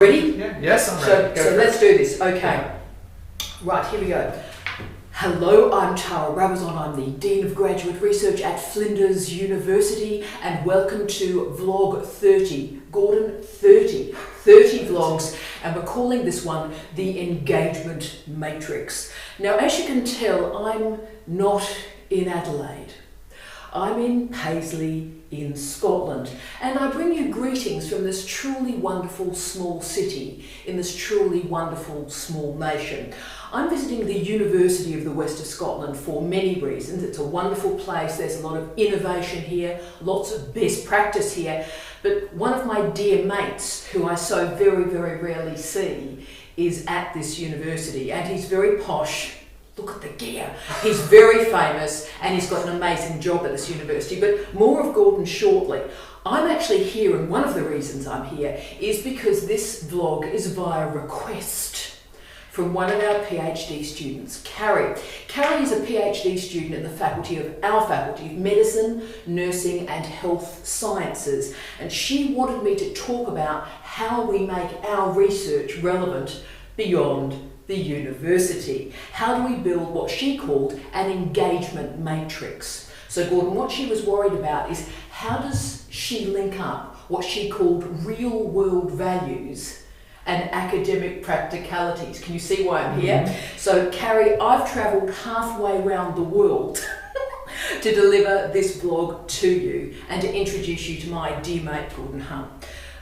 Ready? Yeah. Yes, I'm ready. So let's do this. Okay. Right, here we go. Hello, I'm Tara Brabazon. I'm the Dean of Graduate Research at Flinders University, and welcome to Vlog 30. Gordon, 30 vlogs, and we're calling this one the Engagement Matrix. Now, as you can tell, I'm not in Adelaide. I'm in Paisley in Scotland, and I bring you greetings from this truly wonderful small city in this truly wonderful small nation. I'm visiting the University of the West of Scotland for many reasons. It's a wonderful place, there's a lot of innovation here, lots of best practice here, but one of my dear mates, who I so very, very rarely see, is at this university, and he's very posh. Look at the gear. He's very famous and he's got an amazing job at this university, but more of Gordon shortly. I'm actually here, and one of the reasons I'm here is because this vlog is via request from one of our PhD students, Carrie. Carrie is a PhD student in the faculty of our Faculty of Medicine, Nursing and Health Sciences, and she wanted me to talk about how we make our research relevant beyond the university. How do we build what she called an engagement matrix? So Gordon, what she was worried about is how does she link up what she called real world values and academic practicalities? Can you see why I'm here? So Carrie, I've travelled halfway around the world to deliver this vlog to you and to introduce you to my dear mate Gordon Hunt.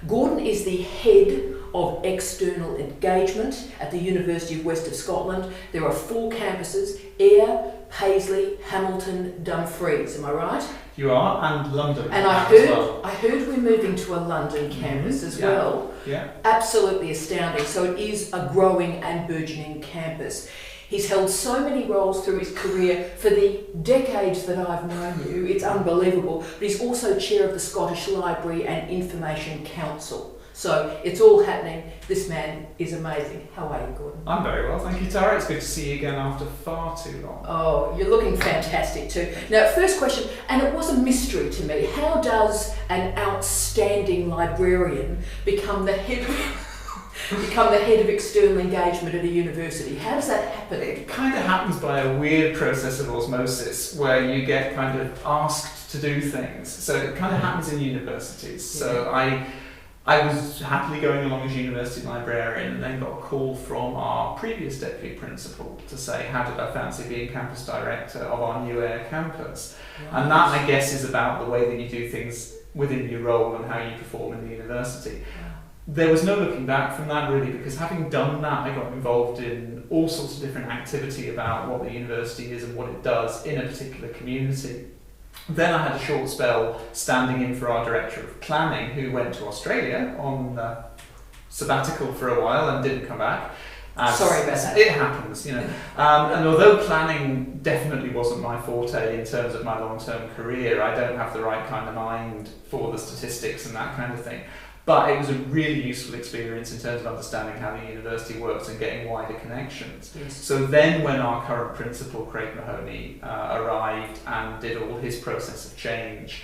Gordon is the head of external engagement at the University of West of Scotland. There are 4 campuses: Ayr, Paisley, Hamilton, Dumfries. Am I right? You are, and London. And I heard we're moving to a London campus as well. Yeah. Absolutely astounding. So it is a growing and burgeoning campus. He's held so many roles through his career for the decades that I've known you. It's unbelievable. But he's also chair of the Scottish Library and Information Council. So it's all happening. This man is amazing. How are you, Gordon? I'm very well, thank you, Tara. It's good to see you again after far too long. Oh, you're looking fantastic too. Now, first question, and it was a mystery to me. How does an outstanding librarian become the head of external engagement at a university? How does that happen? It kind of happens by a weird process of osmosis where you get kind of asked to do things. So it kind of happens in universities. So I was happily going along as university librarian and then got a call from our previous deputy principal to say, how did I fancy being campus director of our new Ayr campus? Right. And that, I guess, is about the way that you do things within your role and how you perform in the university. There was no looking back from that really, because having done that, I got involved in all sorts of different activity about what the university is and what it does in a particular community. Then I had a short spell standing in for our director of planning, who went to Australia on sabbatical for a while and didn't come back. Sorry about that. It happens, you know. And although planning definitely wasn't my forte in terms of my long-term career, I don't have the right kind of mind for the statistics and that kind of thing. But it was a really useful experience in terms of understanding how the university works and getting wider connections. Yes. So then when our current principal, Craig Mahoney, arrived and did all his process of change,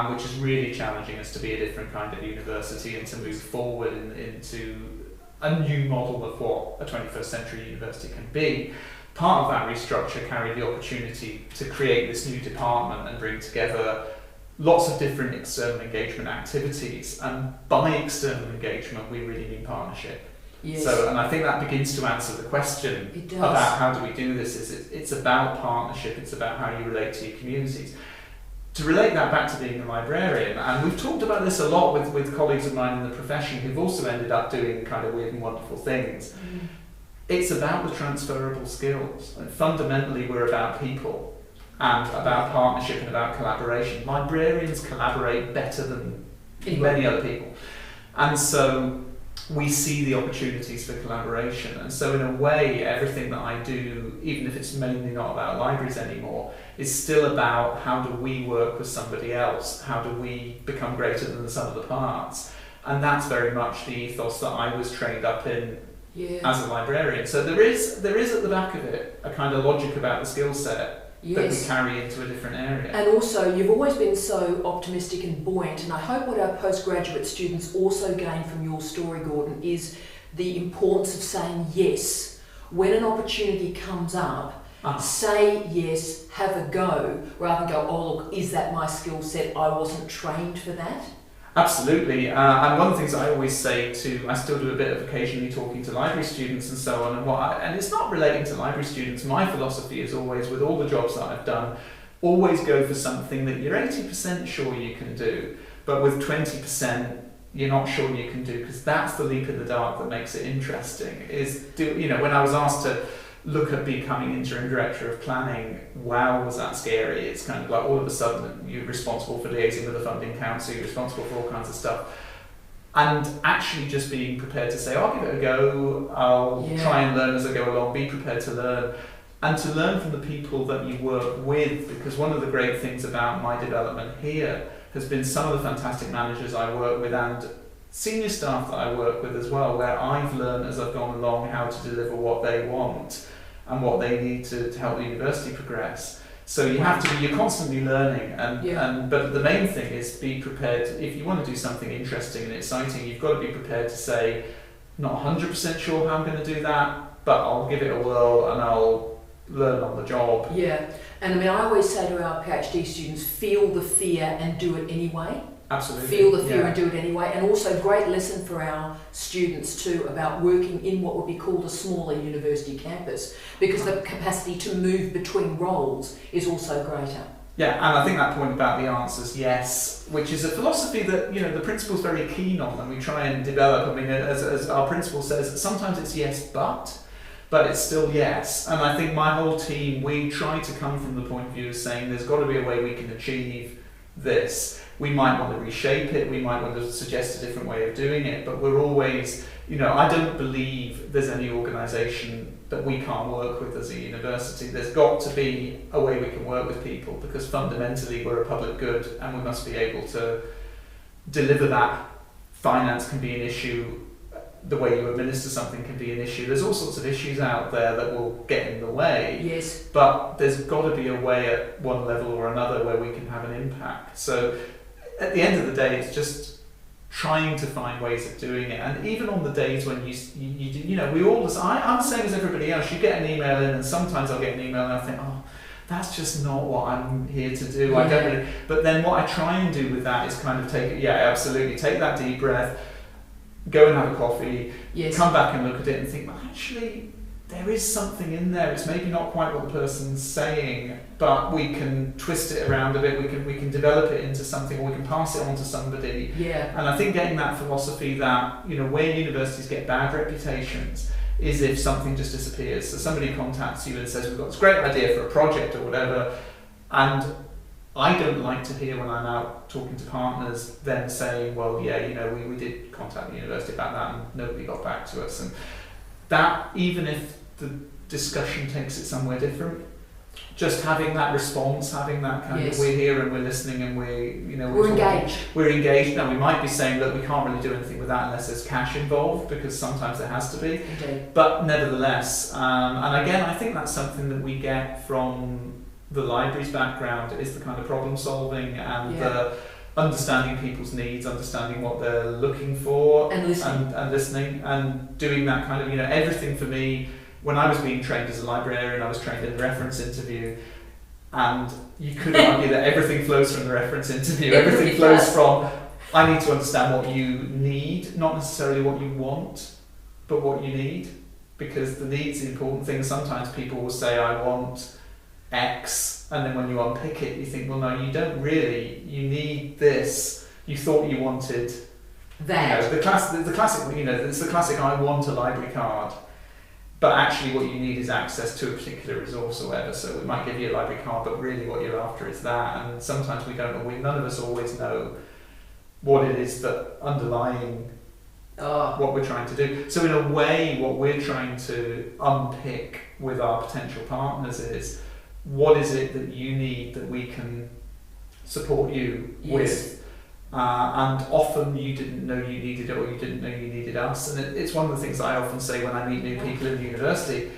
which is really challenging us to be a different kind of university and to move forward into a new model of what a 21st century university can be, part of that restructure carried the opportunity to create this new department and bring together lots of different external engagement activities, and by external engagement we really mean partnership. Yes. So, and I think that begins to answer the question about how do we do this. It's about partnership, it's about how you relate to your communities. To relate that back to being a librarian, and we've talked about this a lot with colleagues of mine in the profession who've also ended up doing kind of weird and wonderful things. It's about the transferable skills. And fundamentally we're about people and about partnership and about collaboration. Librarians collaborate better than many other people. And so we see the opportunities for collaboration. And so in a way, everything that I do, even if it's mainly not about libraries anymore, is still about how do we work with somebody else? How do we become greater than the sum of the parts? And that's very much the ethos that I was trained up in as a librarian. So there is at the back of it a kind of logic about the skill set that we carry into a different area. And also, you've always been so optimistic and buoyant, and I hope what our postgraduate students also gain from your story, Gordon, is the importance of saying yes. When an opportunity comes up, say yes, have a go, rather than go, oh look, is that my skill set? I wasn't trained for that. Absolutely, and one of the things I always say I still do a bit of occasionally talking to library students and so on, and it's not relating to library students. My philosophy is always, with all the jobs that I've done, always go for something that you're 80% sure you can do, but with 20% you're not sure you can do, because that's the leap in the dark that makes it interesting. When I was asked to look at becoming interim director of planning, wow, was that scary. It's kind of like all of a sudden you're responsible for liaising with the funding council, you're responsible for all kinds of stuff. And actually just being prepared to say, I'll give it a go, I'll try and learn as I go along, be prepared to learn. And to learn from the people that you work with, because one of the great things about my development here has been some of the fantastic managers I work with and senior staff that I work with as well, where I've learned as I've gone along how to deliver what they want and what they need to help the university progress. So you're constantly learning, but the main thing is be prepared. If you want to do something interesting and exciting, you've got to be prepared to say, not 100% sure how I'm going to do that, but I'll give it a whirl and I'll learn on the job. Yeah, and I mean, I always say to our PhD students, feel the fear and do it anyway. Absolutely. Feel the fear and do it anyway. And also, great lesson for our students too about working in what would be called a smaller university campus, because the capacity to move between roles is also greater. Yeah, and I think that point about the answers yes, which is a philosophy that the principal's very keen on, and we try and develop. I mean, as our principal says, sometimes it's yes, but it's still yes. And I think my whole team, we try to come from the point of view of saying there's got to be a way we can achieve this. We might want to reshape it, we might want to suggest a different way of doing it, but we're always, I don't believe there's any organisation that we can't work with as a university. There's got to be a way we can work with people, because fundamentally we're a public good and we must be able to deliver that. Finance can be an issue, the way you administer something can be an issue. There's all sorts of issues out there that will get in the way. Yes. But there's got to be a way at one level or another where we can have an impact. So at the end of the day, it's just trying to find ways of doing it. And even on the days when you do, we all, I'm the same as everybody else. You get an email in, and sometimes I'll get an email and I think, oh, that's just not what I'm here to do. I don't really. But then what I try and do with that is kind of take that deep breath, go and have a coffee, come back and look at it and think, well, actually, there is something in there. It's maybe not quite what the person's saying, but we can twist it around a bit. We can develop it into something, or we can pass it on to somebody. Yeah. And I think getting that philosophy that, where universities get bad reputations is if something just disappears. So somebody contacts you and says, we've got this great idea for a project or whatever, and I don't like to hear when I'm out talking to partners them saying, well, we did contact the university about that and nobody got back to us. And that, even if the discussion takes it somewhere different, just having that response, having that kind of, we're here and we're listening and we're engaged. We're engaged. Now we might be saying, look, we can't really do anything with that unless there's cash involved, because sometimes there has to be. Indeed. But nevertheless, and again, I think that's something that we get from the library's background, is the kind of problem solving and the understanding people's needs, understanding what they're looking for, and listening and doing that kind of, everything for me. When I was being trained as a librarian, I was trained in the reference interview, and you could argue that everything flows from the reference interview. Everything flows from, I need to understand what you need, not necessarily what you want, but what you need, because the need's the important thing. Sometimes people will say, I want X, and then when you unpick it, you think, well, no, you don't really. You need this. You thought you wanted that. The classic. It's the classic. I want a library card, but actually, what you need is access to a particular resource or whatever. So we might give you a library card, but really, what you're after is that. And sometimes we don't. None of us always know what it is that underlying what we're trying to do. So in a way, what we're trying to unpick with our potential partners is, what is it that you need that we can support you with? And often you didn't know you needed it, or you didn't know you needed us. And it's one of the things that I often say when I meet new people in the university.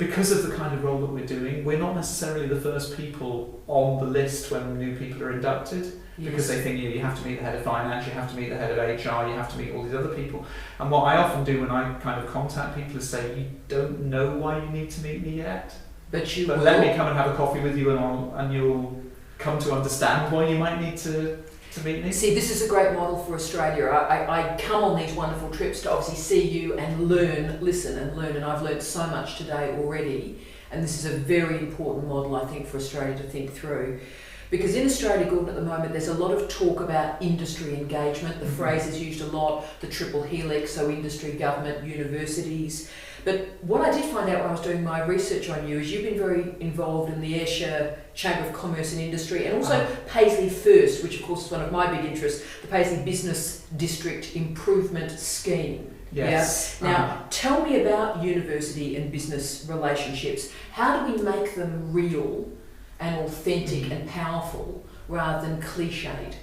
because of the kind of role that we're doing, we're not necessarily the first people on the list when new people are inducted, because they think you have to meet the head of finance, you have to meet the head of HR, you have to meet all these other people. And what I often do when I kind of contact people is say, you don't know why you need to meet me yet, but let me come and have a coffee with you, and you'll come to understand why you might need to meet me. See, this is a great model for Australia. I come on these wonderful trips to obviously see you and listen and learn, and I've learned so much today already, and this is a very important model, I think, for Australia to think through. Because in Australia, Gordon, at the moment, there's a lot of talk about industry engagement. The phrase is used a lot, the triple helix, so industry, government, universities. But what I did find out when I was doing my research on you is you've been very involved in the Ayrshire Chamber of Commerce and Industry, and also Paisley First, which of course is one of my big interests, the Paisley Business District Improvement Scheme. Yes. Yeah? Now, tell me about university and business relationships. How do we make them real and authentic and powerful rather than cliched?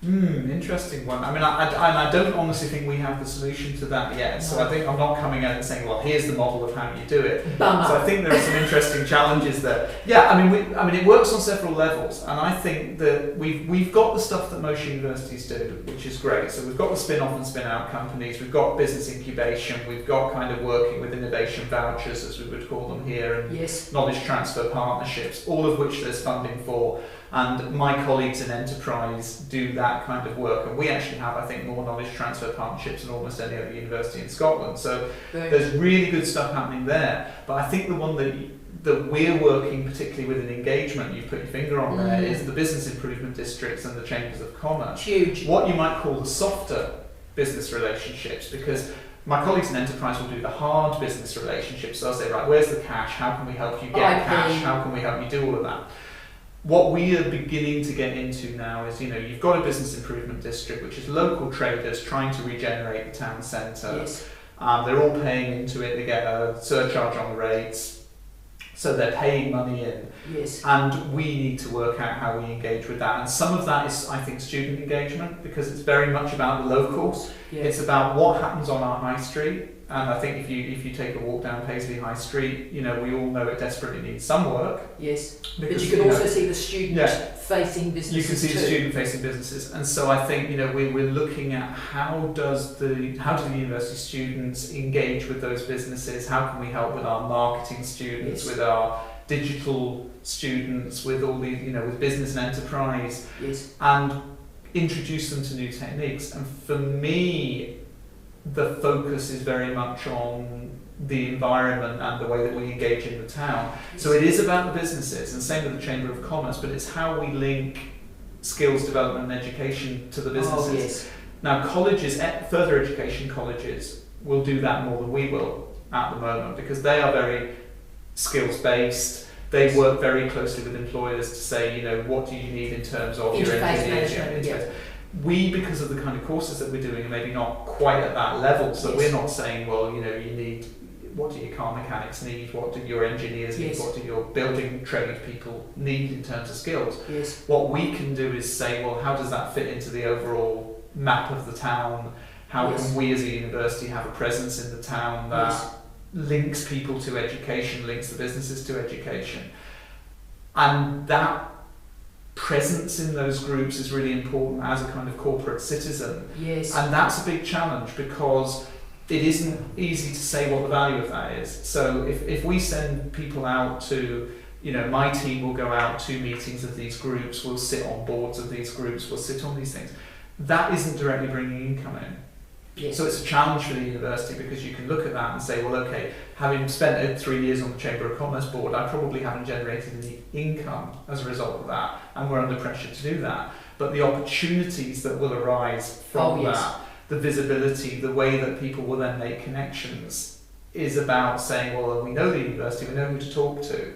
Interesting one. I mean, I don't honestly think we have the solution to that yet. No. So I think I'm not coming out and saying, well, here's the model of how you do it. Bummer. So I think there are some interesting challenges there. Yeah, I mean, it works on several levels, and I think that we've got the stuff that most universities do, which is great. So we've got the spin-off and spin-out companies, we've got business incubation, we've got kind of working with innovation vouchers, as we would call them here, and knowledge transfer partnerships, all of which there's funding for. And my colleagues in enterprise do that kind of work, and we actually have, I think, more knowledge transfer partnerships than almost any other university in Scotland. So there's really good stuff happening there. But I think the one that we're working particularly with in engagement, you've put your finger on there, is the business improvement districts and the chambers of commerce. Huge. What you might call the softer business relationships, because my colleagues in enterprise will do the hard business relationships. So they'll say, right, where's the cash? How can we help you get cash? How can we help you do all of that? What we are beginning to get into now is, you've got a business improvement district, which is local traders trying to regenerate the town centre. Yes. They're all paying into it. They get a surcharge on the rates, so they're paying money in. Yes. And we need to work out how we engage with that. And some of that is, I think, student engagement, because it's very much about the locals. Yes. It's about what happens on our high street. And I think if you take a walk down Paisley High Street, we all know it desperately needs some work. Yes, because, but you can also see the student-facing businesses. You can see the student-facing businesses, and so I think we're looking at how do the university students engage with those businesses? How can we help with our marketing students, with our digital students, with all the with business and enterprise, and introduce them to new techniques. And for me, the focus is very much on the environment and the way that we engage in the town. So it is about the businesses, and same with the Chamber of Commerce, but it's how we link skills development and education to the businesses. Now colleges, further education colleges, will do that more than we will at the moment, because they are very skills based. They work very closely with employers to say, what do you need in terms of your engineering. We, because of the kind of courses that we're doing, are maybe not quite at that level, so we're not saying, well, you need, what do your car mechanics need, what do your engineers need, what do your building trade people need in terms of skills. What we can do is say, well, how does that fit into the overall map of the town? How can we as a university have a presence in the town that links people to education, links the businesses to education? And that presence in those groups is really important as a kind of corporate citizen. And that's a big challenge, because it isn't easy to say what the value of that is. So if we send people out to, my team will go out to meetings of these groups, we'll sit on boards of these groups, we'll sit on these things. That isn't directly bringing income in. So it's a challenge for the university, because you can look at that and say, well, okay, having spent 3 years on the Chamber of Commerce board, I probably haven't generated any income as a result of that, and we're under pressure to do that. But the opportunities that will arise from that, the visibility, the way that people will then make connections, is about saying, well, we know the university, we know who to talk to.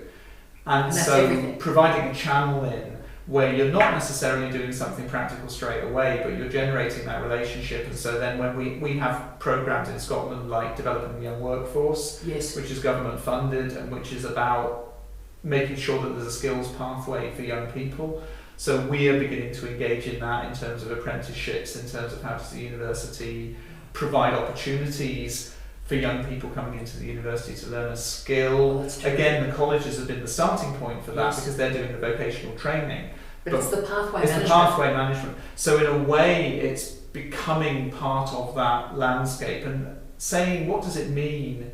And so providing a channel in where you're not necessarily doing something practical straight away, but you're generating that relationship. And so then when we have programs in Scotland like Developing the Young Workforce, which is government funded, and which is about making sure that there's a skills pathway for young people. So we are beginning to engage in that in terms of apprenticeships, in terms of how does the university provide opportunities for young people coming into the university to learn a skill. Again, the colleges have been the starting point for that because they're doing the vocational training. But it's the pathway management. It's the pathway management. So in a way, it's becoming part of that landscape and saying, what does it mean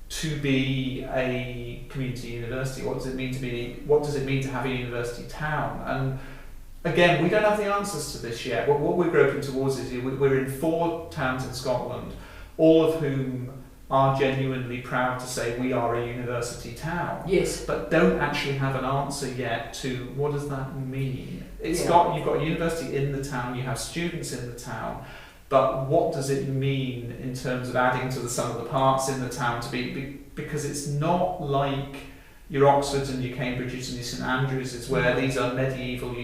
to be a community university? What does it mean to have a university town? And again, we don't have the answers to this yet. What we're groping towards is we're in 4 towns in Scotland, all of whom are genuinely proud to say we are a university town. Yes. But don't actually have an answer yet to what does that mean. You've got a university in the town, you have students in the town, but what does it mean in terms of adding to the sum of the parts in the town to be because it's not like your Oxfords and your Cambridges and your St Andrewses where these are medieval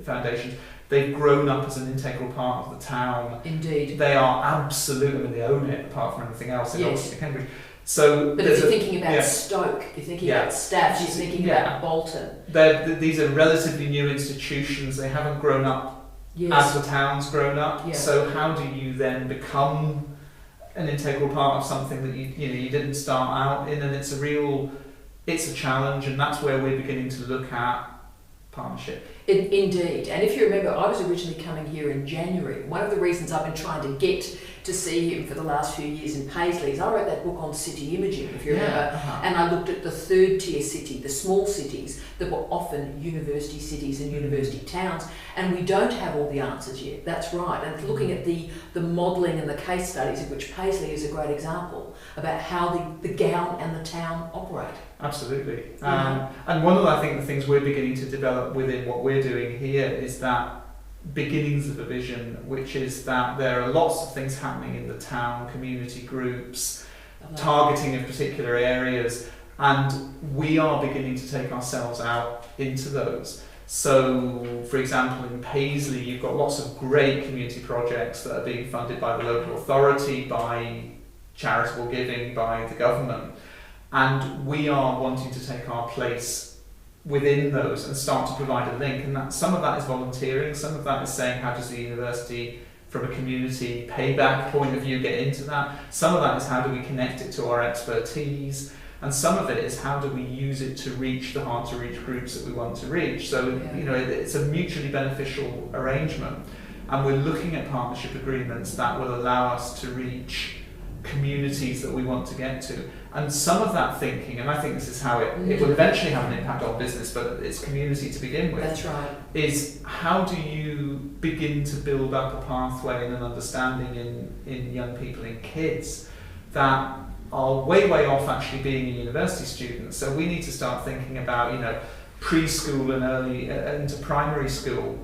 foundations. They've grown up as an integral part of the town. Indeed. They are absolutely, they own it apart from everything else in Oxford and Cambridge. So, but if you're thinking about Stoke, you're thinking about Staffs, you're thinking about Bolton. These are relatively new institutions. They haven't grown up as the town's grown up. Yeah. So how do you then become an integral part of something that you didn't start out in? And it's a challenge, and that's where we're beginning to look at partnership. Indeed, and if you remember, I was originally coming here in January. One of the reasons I've been trying to get to see him for the last few years in Paisley is I wrote that book on city imaging, if you remember, and I looked at the 3rd tier city, the small cities that were often university cities and university towns, and we don't have all the answers yet. That's right, and looking at the modelling and the case studies, of which Paisley is a great example, about how the gown and the town operate. Absolutely. And one of the things we're beginning to develop within what we're doing here is that beginnings of a vision, which is that there are lots of things happening in the town, community groups, targeting of particular areas, and we are beginning to take ourselves out into those. So, for example, in Paisley, you've got lots of great community projects that are being funded by the local authority, by charitable giving, by the government. And we are wanting to take our place within those and start to provide a link. And some of that is volunteering, some of that is saying how does the university, from a community payback point of view, get into that. Some of that is how do we connect it to our expertise. And some of it is how do we use it to reach the hard to reach groups that we want to reach. So, it's a mutually beneficial arrangement. And we're looking at partnership agreements that will allow us to reach communities that we want to get to. And some of that thinking, and I think this is how it will eventually have an impact on business, but it's community to begin with. That's right. Is how do you begin to build up a pathway and an understanding in young people, in kids, that are way off actually being a university student. So we need to start thinking about, preschool and early into primary school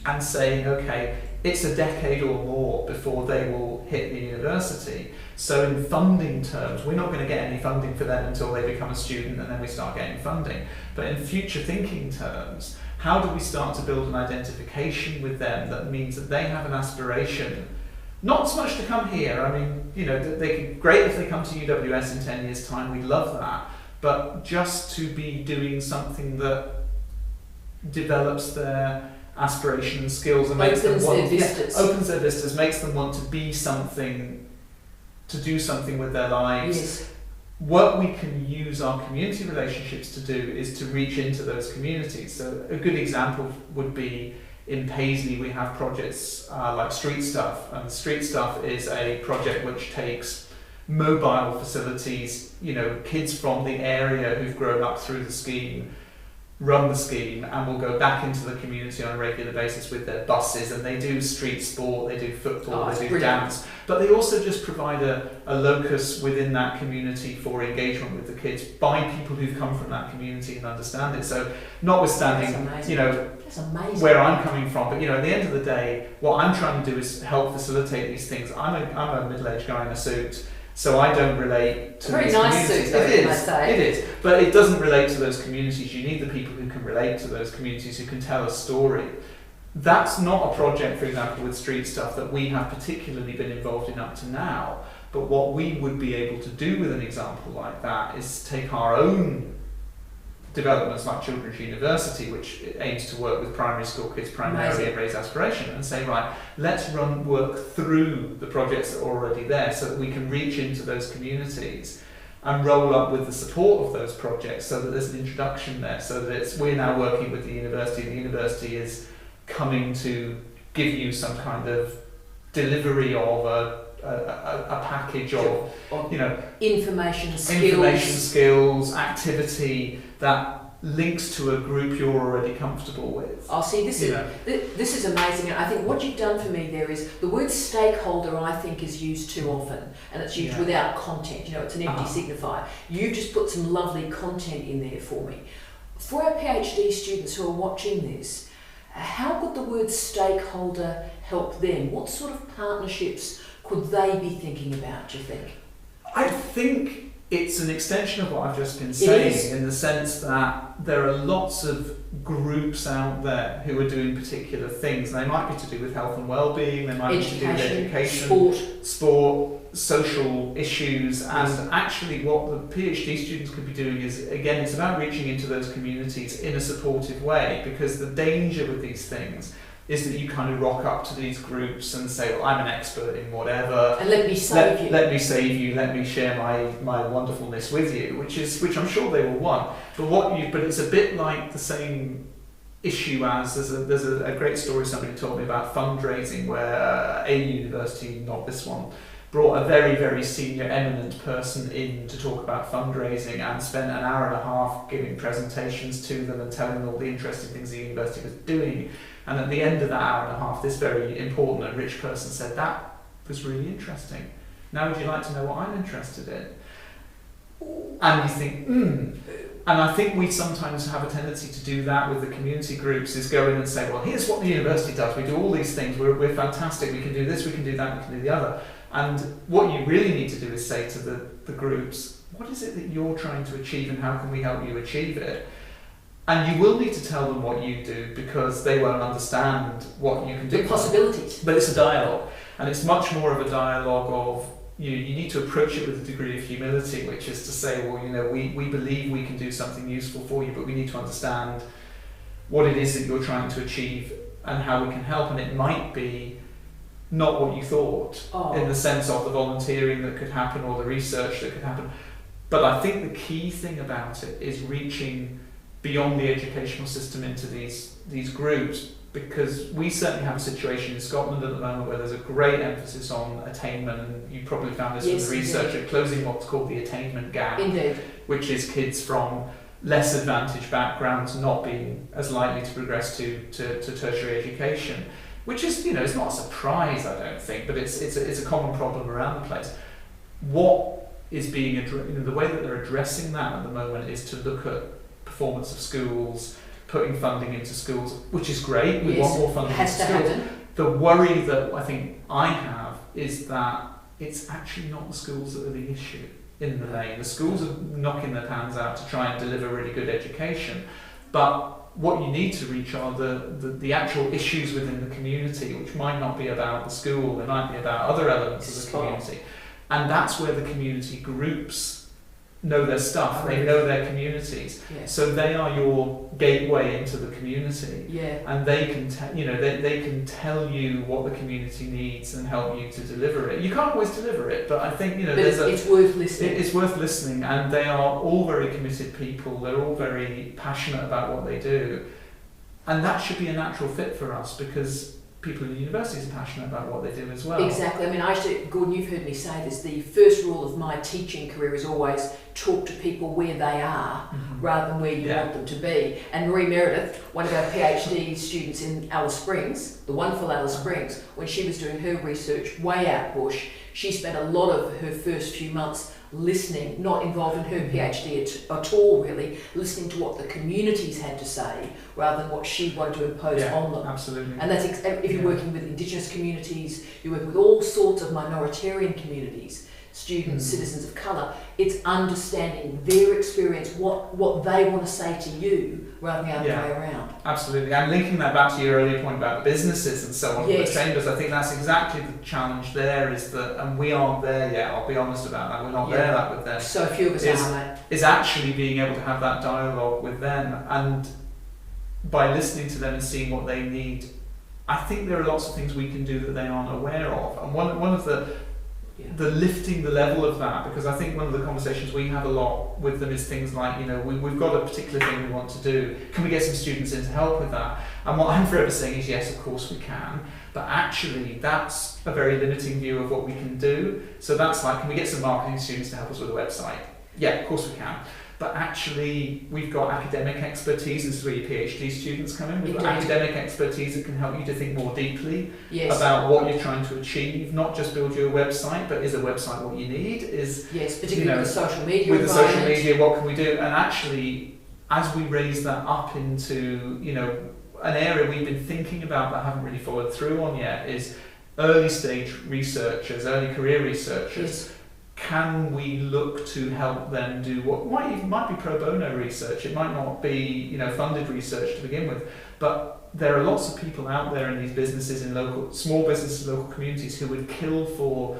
and saying, okay, it's a decade or more before they will hit the university. So in funding terms, we're not going to get any funding for them until they become a student and then we start getting funding. But in future thinking terms, how do we start to build an identification with them that means that they have an aspiration, not so much to come here. I mean, they could great if they come to UWS in 10 years' time, we'd love that. But just to be doing something that develops their aspiration and skills and makes them want opens their vistas, makes them want to be something, to do something with their lives. Yes. What we can use our community relationships to do is to reach into those communities. So a good example would be in Paisley we have projects like Street Stuff, and Street Stuff is a project which takes mobile facilities, kids from the area who've grown up through the scheme, run the scheme, and will go back into the community on a regular basis with their buses, and they do street sport, they do football, they do dance, but they also just provide a locus within that community for engagement with the kids by people who've come from that community and understand it. So notwithstanding, where I'm coming from, but at the end of the day, what I'm trying to do is help facilitate these things. I'm a middle-aged guy in a suit, so I don't relate to very these nice communities. suit, It is, but it doesn't relate to those communities. You need the people who can relate to those communities, who can tell a story. That's not a project, for example, with Street Stuff that we have particularly been involved in up to now. But what we would be able to do with an example like that is take our own developments like Children's University, which aims to work with primary school kids primarily and raise aspiration, and say, right, let's work through the projects that are already there so that we can reach into those communities and roll up with the support of those projects so that there's an introduction there, so that we're now working with the university is coming to give you some kind of delivery of a package of information skills, activity that links to a group you're already comfortable with. Oh, see, this is amazing. And I think what you've done for me there is the word stakeholder, I think, is used too often, and it's used without content. It's an empty signifier. You've just put some lovely content in there for me. For our PhD students who are watching this, how could the word stakeholder help them? What sort of partnerships could they be thinking about, do you think? I think it's an extension of what I've just been saying, in the sense that there are lots of groups out there who are doing particular things. They might be to do with health and well-being, they might be to do with education, sport, social issues, and actually what the PhD students could be doing is, again, it's about reaching into those communities in a supportive way, because the danger with these things is that you kind of rock up to these groups and say, well, I'm an expert in whatever. And let me save you. Let me save you, let me share my wonderfulness with you, which I'm sure they will want. But it's a bit like the same issue as, there's a great story somebody told me about fundraising, where a university, not this one, brought a very, very senior, eminent person in to talk about fundraising and spent an hour and a half giving presentations to them and telling them all the interesting things the university was doing. And at the end of that hour and a half, this very important and rich person said, that was really interesting. Now would you like to know what I'm interested in? And you think, And I think we sometimes have a tendency to do that with the community groups, is go in and say, well, here's what the university does. We do all these things. We're fantastic. We can do this, we can do that, we can do the other. And what you really need to do is say to the groups, what is it that you're trying to achieve and how can we help you achieve it? And you will need to tell them what you do, because they won't understand what you can do. The possibilities. But it's a dialogue, and it's much more of a dialogue of, you need to approach it with a degree of humility, which is to say, well, we believe we can do something useful for you, but we need to understand what it is that you're trying to achieve and how we can help. And it might be not what you thought, in the sense of the volunteering that could happen or the research that could happen. But I think the key thing about it is reaching beyond the educational system into these groups, because we certainly have a situation in Scotland at the moment where there's a great emphasis on attainment, and you probably found this from the research at closing what's called the attainment gap, which is kids from less advantaged backgrounds not being as likely to progress to tertiary education, which is, it's not a surprise, I don't think, but it's a common problem around the place. What is being the way that they're addressing that at the moment is to look at performance of schools, putting funding into schools, which is great. We want more funding into schools. The worry that I think I have is that it's actually not the schools that are the issue in the main. The schools are knocking their pans out to try and deliver really good education, but what you need to reach are the actual issues within the community, which might not be about the school, they might be about other elements of the community. And that's where the community groups know their stuff, they know their communities, so they are your gateway into the community, and they can they can tell you what the community needs and help you to deliver it. You can't always deliver it, but I think it's worth listening. It's worth listening, and they are all very committed people. They're all very passionate about what they do, and that should be a natural fit for us, because people in the universities are passionate about what they do as well. Exactly. I mean, Gordon, you've heard me say this, the first rule of my teaching career is always talk to people where they are, rather than where you want them to be. And Marie Meredith, one of our PhD students in Alice Springs, the wonderful Alice Springs, when she was doing her research way out bush, she spent a lot of her first few months listening, not involved in her PhD at all really, listening to what the communities had to say rather than what she wanted to impose on them. Absolutely. And that's if you're working with Indigenous communities, you're working with all sorts of minoritarian communities, students, citizens of colour, it's understanding their experience, what they want to say to you rather than the other way around. Absolutely. And linking that back to your earlier point about the businesses and so on, the chambers, I think that's exactly the challenge there, is that, and we aren't there yet, I'll be honest about that, we're not there that with them. So few of us are, mate. is actually being able to have that dialogue with them, and by listening to them and seeing what they need, I think there are lots of things we can do that they aren't aware of. And one of the lifting the level of that, because I think one of the conversations we have a lot with them is things like, we've got a particular thing we want to do, can we get some students in to help with that? And what I'm forever saying is, yes, of course we can, but actually that's a very limiting view of what we can do. So that's like, can we get some marketing students to help us with a website? Yeah, of course we can. But actually, we've got academic expertise. This is where your PhD students come in. We've got academic expertise that can help you to think more deeply about what you're trying to achieve. Not just build you a website, but is a website what you need? Particularly with the social media. With the social media, what can we do? And actually, as we raise that up into an area we've been thinking about but haven't really followed through on yet, is early stage researchers, early career researchers. Can we look to help them do what might be pro bono research? It might not be funded research to begin with, but there are lots of people out there in these businesses, in small businesses, local communities, who would kill for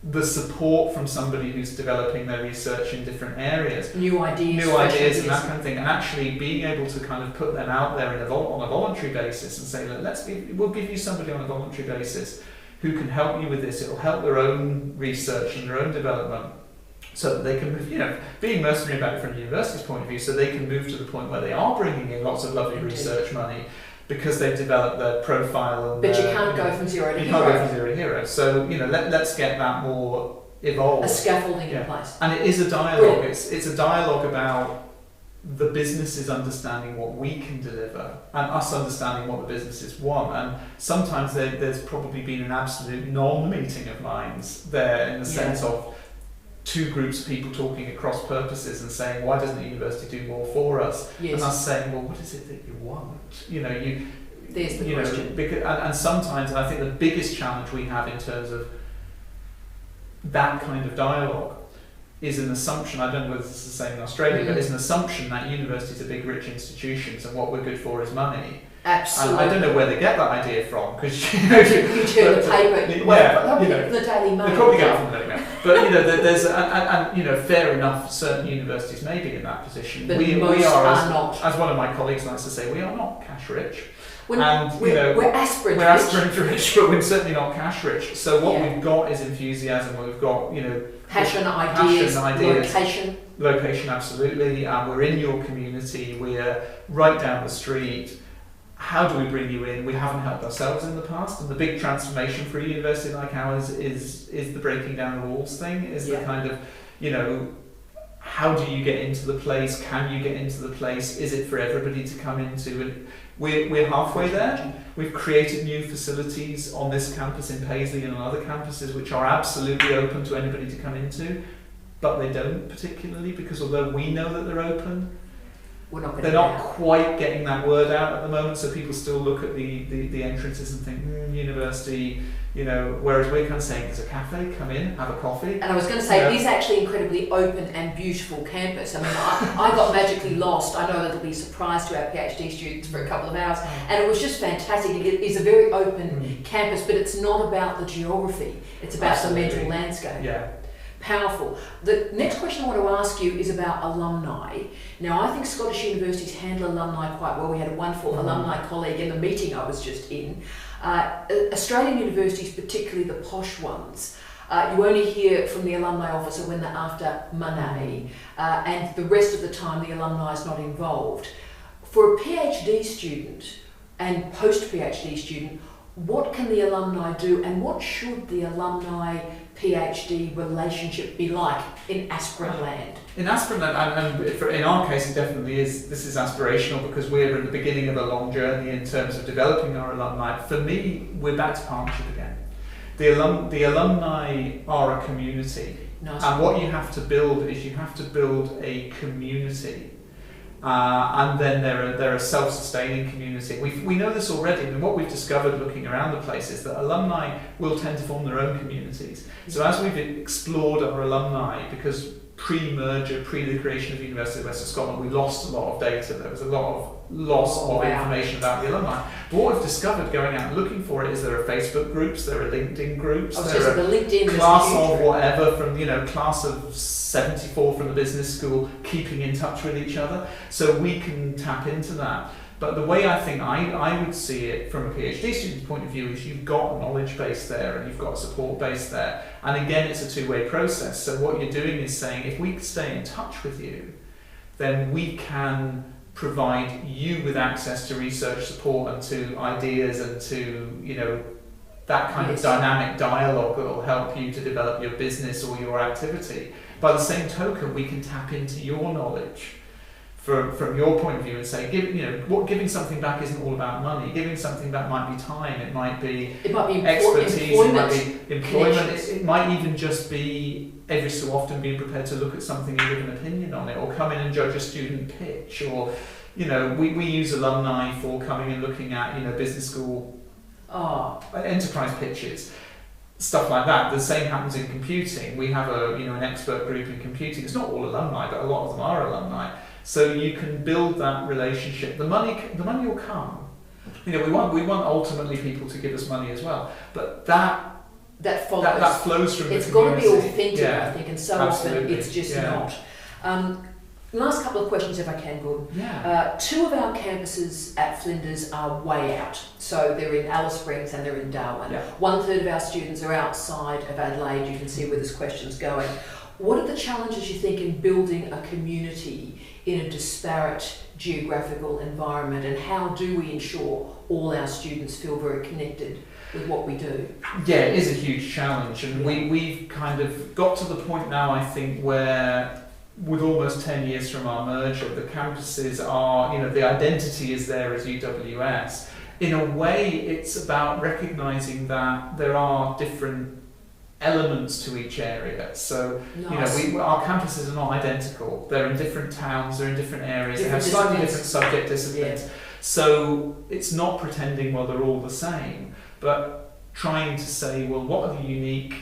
the support from somebody who's developing their research in different areas, new ideas and that kind of thing, and actually being able to kind of put them out there on a voluntary basis and say, we'll give you somebody on a voluntary basis who can help you with this. It'll help their own research and their own development, so that they can, being mercenary about it from the university's point of view, so they can move to the point where they are bringing in lots of lovely research money because they've developed their profile. And but you can't go from zero to hero. You can't go from zero to hero. So let's get that more evolved. A scaffolding in place. And it is a dialogue. It's a dialogue about the businesses understanding what we can deliver and us understanding what the businesses want. And sometimes there's probably been an absolute non-meeting of minds there, in the sense of two groups of people talking across purposes and saying, why doesn't the university do more for us? And us saying, well, what is it that you want? There's the question. And sometimes, and I think the biggest challenge we have in terms of that kind of dialogue is an assumption, I don't know whether it's the same in Australia, but it's an assumption that universities are big, rich institutions and what we're good for is money. Absolutely. And I don't know where they get that idea from, because you turn the paper. The Daily Mail. They probably get it from the Daily Mail. But there's and fair enough. Certain universities may be in that position. But we are not. As one of my colleagues likes to say, we are not cash rich. We're aspirant rich, but we're certainly not cash rich. So what we've got is enthusiasm. We've got passion, ideas, location, absolutely. We're in your community. We're right down the street. How do we bring you in? We haven't helped ourselves in the past, and the big transformation for a university like ours is the breaking down the walls thing. Is the kind of how do you get into the place? Can you get into the place? Is it for everybody to come into? And we're halfway there. We've created new facilities on this campus in Paisley and on other campuses which are absolutely open to anybody to come into, but they don't particularly, because although we know that they're open, they're not quite getting that word out at the moment, so people still look at the entrances and think, university, whereas we're kind of saying, there's a cafe, come in, have a coffee. And I was going to say, it is actually incredibly open and beautiful campus. I mean, I got magically lost. I know it'll be a surprise to our PhD students for a couple of hours, and it was just fantastic. It is a very open campus, but it's not about the geography. It's about the mental landscape. Yeah. Powerful. The next question I want to ask you is about alumni. Now, I think Scottish universities handle alumni quite well. We had a wonderful alumni colleague in the meeting I was just in. Australian universities, particularly the posh ones, you only hear from the alumni officer when they're after money, and the rest of the time the alumni is not involved. For a PhD student and post-PhD student, what can the alumni do, and what should the alumni PhD relationship be like in aspirant land? In aspirant land, and in our case it definitely is, this is aspirational because we're at the beginning of a long journey in terms of developing our alumni. For me, we're back to partnership again. The alumni are a community. Nice. And what you have to build is you have to build a community. And then they're a self-sustaining community. We know this already, and what we've discovered looking around the place is that alumni will tend to form their own communities. So as we've explored our alumni, because pre-merger, pre the creation of the University of Western Scotland, we lost a lot of data. There was a lot of loss of information about the alumni. But what we've discovered going out and looking for it is there are Facebook groups, there are LinkedIn groups, there are the LinkedIn class of whatever from, class of 74 from the business school, keeping in touch with each other. So we can tap into that. But the way I think I would see it from a PhD student's point of view is you've got a knowledge base there and you've got a support base there. And again, it's a two-way process. So what you're doing is saying, if we stay in touch with you, then we can provide you with access to research support and to ideas and to, that kind of dynamic dialogue that will help you to develop your business or your activity. By the same token, we can tap into your knowledge from your point of view and say, giving something back isn't all about money. Giving something back might be time, it might be expertise, it might be employment, it might even just be every so often being prepared to look at something and give an opinion on it, or come in and judge a student pitch, or we use Alumni for coming and looking at business school enterprise pitches. Stuff like that. The same happens in computing. We have an expert group in computing. It's not all alumni, but a lot of them are alumni. So you can build that relationship. The money will come. We want ultimately people to give us money as well. But that follows. That flows from it's the community. It's got to be authentic, I think, and so absolutely. often it's just not. Last couple of questions, if I can, Gordon. Yeah. Two of our campuses at Flinders are way out. So they're in Alice Springs and they're in Darwin. Yeah. 1/3 of our students are outside of Adelaide. You can see where this question's going. What are the challenges you think in building a community in a disparate geographical environment, and how do we ensure all our students feel very connected with what we do? Yeah, it is a huge challenge, and we've kind of got to the point now, I think, where with almost 10 years from our merger, the campuses are, the identity is there as UWS. In a way, it's about recognising that there are different elements to each area. So, nice. Our campuses are not identical. They're in different towns, they're in different areas, they have disciplines. slightly different subject disciplines. Yeah. So it's not pretending, well, they're all the same, but trying to say, well, what are the unique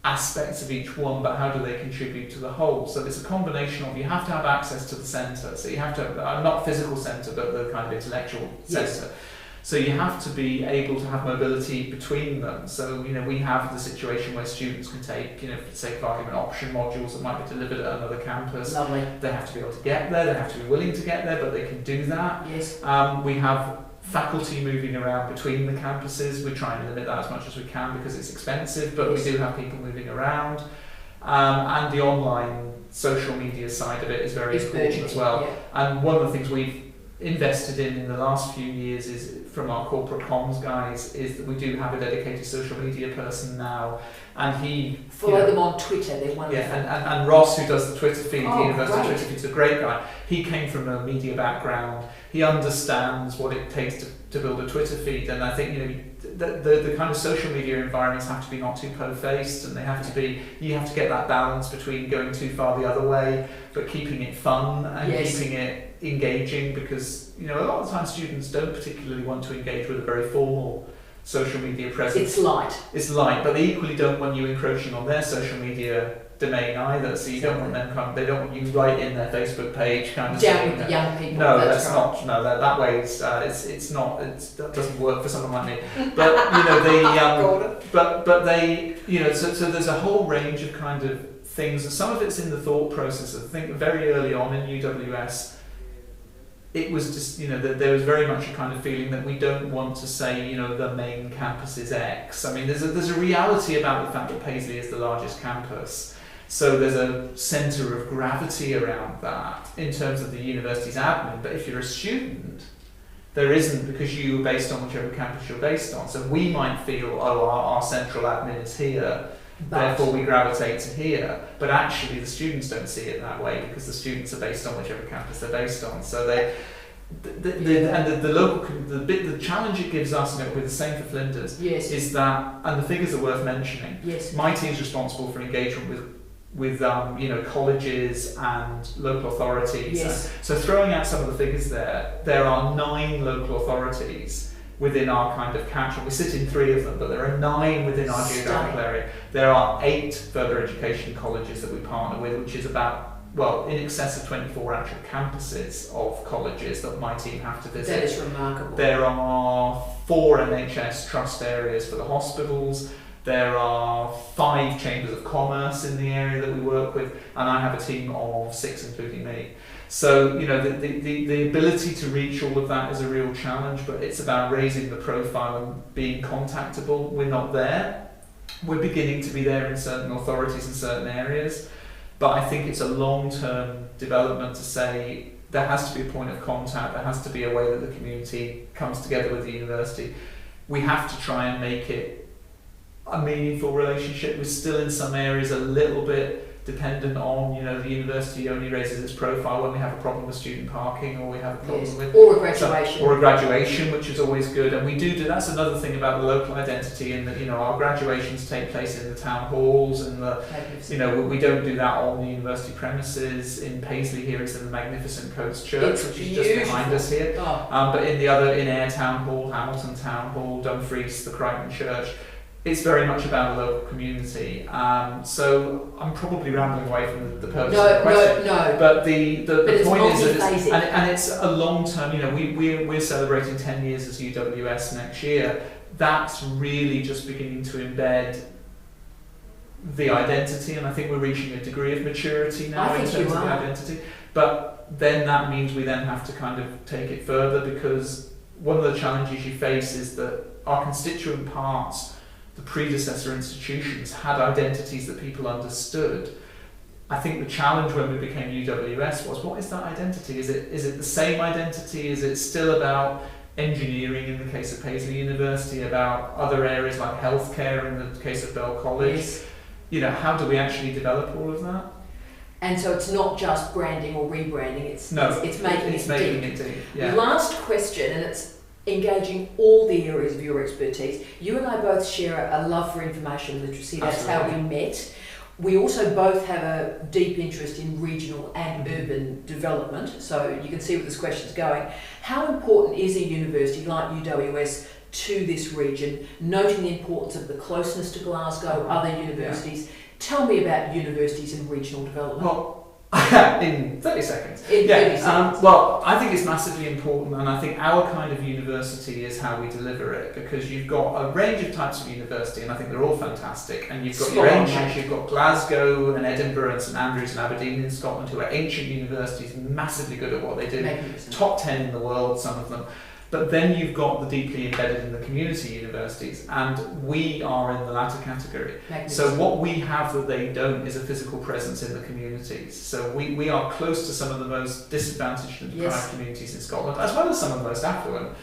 aspects of each one, but how do they contribute to the whole? So it's a combination of, you have to have access to the centre, so you have to have, not physical centre, but the kind of intellectual centre. So you have to be able to have mobility between them. So, we have the situation where students can take, for the sake of argument, option modules that might be delivered at another campus. Lovely. They have to be able to get there, they have to be willing to get there, but they can do that. Yes. We have faculty moving around between the campuses. We try and limit that as much as we can because it's expensive, but we do have people moving around. And the online social media side of it is very important as well. Yeah. And one of the things we've invested in the last few years is, from our corporate comms guys, is that we do have a dedicated social media person now, and he follow them on Twitter. They're wonderful. Yeah, and Ross, who does the Twitter feed, the university great. Twitter feed, is a great guy. He came from a media background. He understands what it takes to build a Twitter feed, and I think the kind of social media environments have to be not too po-faced, and they have to be. You have to get that balance between going too far the other way, but keeping it fun and keeping it engaging, because a lot of the time students don't particularly want to engage with a very formal social media presence. It's light, but they equally don't want you encroaching on their social media domain either. So you don't want them they don't want you right in their Facebook page kind of down with the young people. No, that's right. That way it's not. That doesn't work for someone like me. But they so there's a whole range of kind of things, and some of it's in the thought process. I think very early on in UWS, it was just, there was very much a kind of feeling that we don't want to say, the main campus is X. I mean, there's a reality about the fact that Paisley is the largest campus. So there's a centre of gravity around that in terms of the university's admin. But if you're a student, there isn't, because you are based on whichever campus you're based on. So we might feel, our central admin is here, therefore we gravitate to here, but actually the students don't see it that way, because the students are based on whichever campus they're based on. So the challenge it gives us, and it'll be the same for Flinders, is that, and the figures are worth mentioning. My team's responsible for engagement with colleges and local authorities. So throwing out some of the figures there are 9 local authorities within our kind of catchment. We sit in 3 of them, but there are 9 within our geographical area. There are 8 further education colleges that we partner with, which is about in excess of 24 actual campuses of colleges that my team have to visit. That is remarkable. There are 4 NHS trust areas for the hospitals. There are 5 chambers of commerce in the area that we work with, and I have a team of 6, including me. So, the ability to reach all of that is a real challenge, but it's about raising the profile and being contactable. We're not there. We're beginning to be there in certain authorities in certain areas, but I think it's a long-term development to say there has to be a point of contact, there has to be a way that the community comes together with the university. We have to try and make it a meaningful relationship. We're still in some areas a little bit dependent on, the university only raises its profile when we have a problem with student parking, or we have a problem with... Or a graduation. Or a graduation, which is always good. And we do, that's another thing about the local identity, in that, our graduations take place in the town halls, and we don't do that on the university premises. In Paisley here, it's in the magnificent Coates Church, which is just behind us here. Oh. But in the other, in Ayr Town Hall, Hamilton Town Hall, Dumfries, the Crichton Church, it's very much about the local community. So I'm probably rambling away from the purpose of the question. No. But the point is that it's it's a long term. We're celebrating 10 years as UWS next year. That's really just beginning to embed the identity, and I think we're reaching a degree of maturity now in terms of the identity. But then that means we then have to kind of take it further, because one of the challenges you face is that our constituent parts, the predecessor institutions, had identities that people understood. I think the challenge when we became UWS was, what is that identity? Is it the same identity? Is it still about engineering in the case of Paisley University, about other areas like healthcare in the case of Bell College? Yes. How do we actually develop all of that? And so it's not just branding or rebranding, it's making it deep. Yeah. Last question, and it's engaging all the areas of your expertise. You and I both share a love for information literacy. That's Absolutely. How we met. We also both have a deep interest in regional and urban development, so you can see where this question's going. How important is a university like UWS to this region, noting the importance of the closeness to Glasgow, other universities? Yeah. Tell me about universities and regional development. Well, in 30 seconds. 30 seconds. Well, I think it's massively important, and I think our kind of university is how we deliver it, because you've got a range of types of university, and I think they're all fantastic. And you've got your ancient, you've got Glasgow and Edinburgh and St Andrews and Aberdeen in Scotland, who are ancient universities, massively good at what they do. Top 10 in the world, some of them. But then you've got the deeply embedded in the community universities, and we are in the latter category. So what we have that they don't is a physical presence in the communities. So we are close to some of the most disadvantaged and deprived communities in Scotland, as well as some of the most affluent.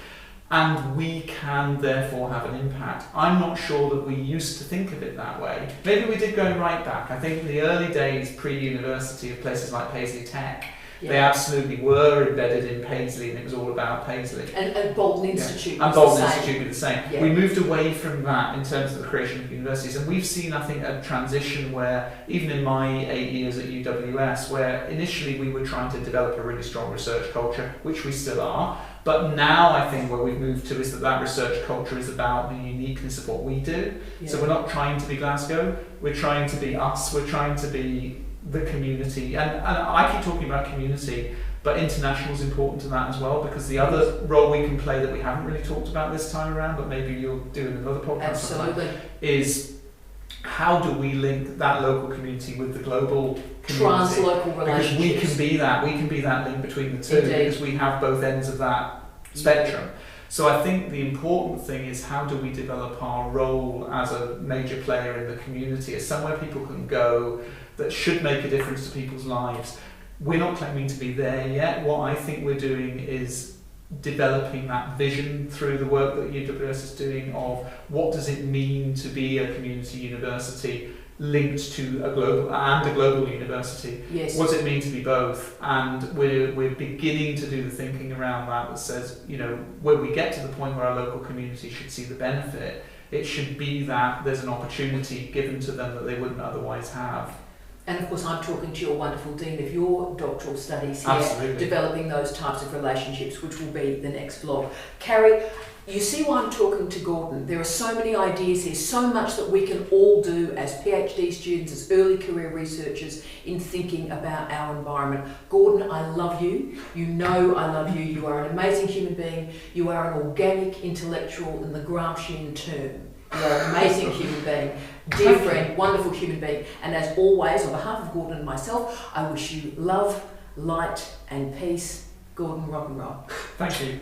And we can therefore have an impact. I'm not sure that we used to think of it that way. Maybe we did going right back. I think in the early days pre-university of places like Paisley Tech, they absolutely were embedded in Paisley, and it was all about Paisley. And Bolton Institute and Bolton Institute would be the same. Yeah. We moved away from that in terms of the creation of universities, and we've seen, I think, a transition where, even in my 8 years at UWS, where initially we were trying to develop a really strong research culture, which we still are, but now I think where we've moved to is that research culture is about the uniqueness of what we do. Yeah. So we're not trying to be Glasgow, we're trying to be us, we're trying to be the community, and I keep talking about community, but international is important to that as well, because the other role we can play that we haven't really talked about this time around, but maybe you'll do in another podcast, is how do we link that local community with the global community? Translocal relationships. Because we can be that link between the two. Indeed. Because we have both ends of that spectrum. So I think the important thing is, how do we develop our role as a major player in the community, as somewhere people can go that should make a difference to people's lives. We're not claiming to be there yet. What I think we're doing is developing that vision through the work that UWS is doing of what does it mean to be a community university linked to a global university. Yes. What does it mean to be both? And we're beginning to do the thinking around that says, when we get to the point where our local community should see the benefit, it should be that there's an opportunity given to them that they wouldn't otherwise have. And of course I'm talking to your wonderful Dean of your doctoral studies here, Absolutely. developing those types of relationships, which will be the next vlog. Carrie, you see why I'm talking to Gordon. There are so many ideas here, so much that we can all do as PhD students, as early career researchers in thinking about our environment. Gordon, I love you. You know I love you. You are an amazing human being. You are an organic intellectual in the Gramscian term. You are an amazing human being, dear friend, wonderful human being. And as always, on behalf of Gordon and myself, I wish you love, light and peace. Gordon, rock and roll. Thank you.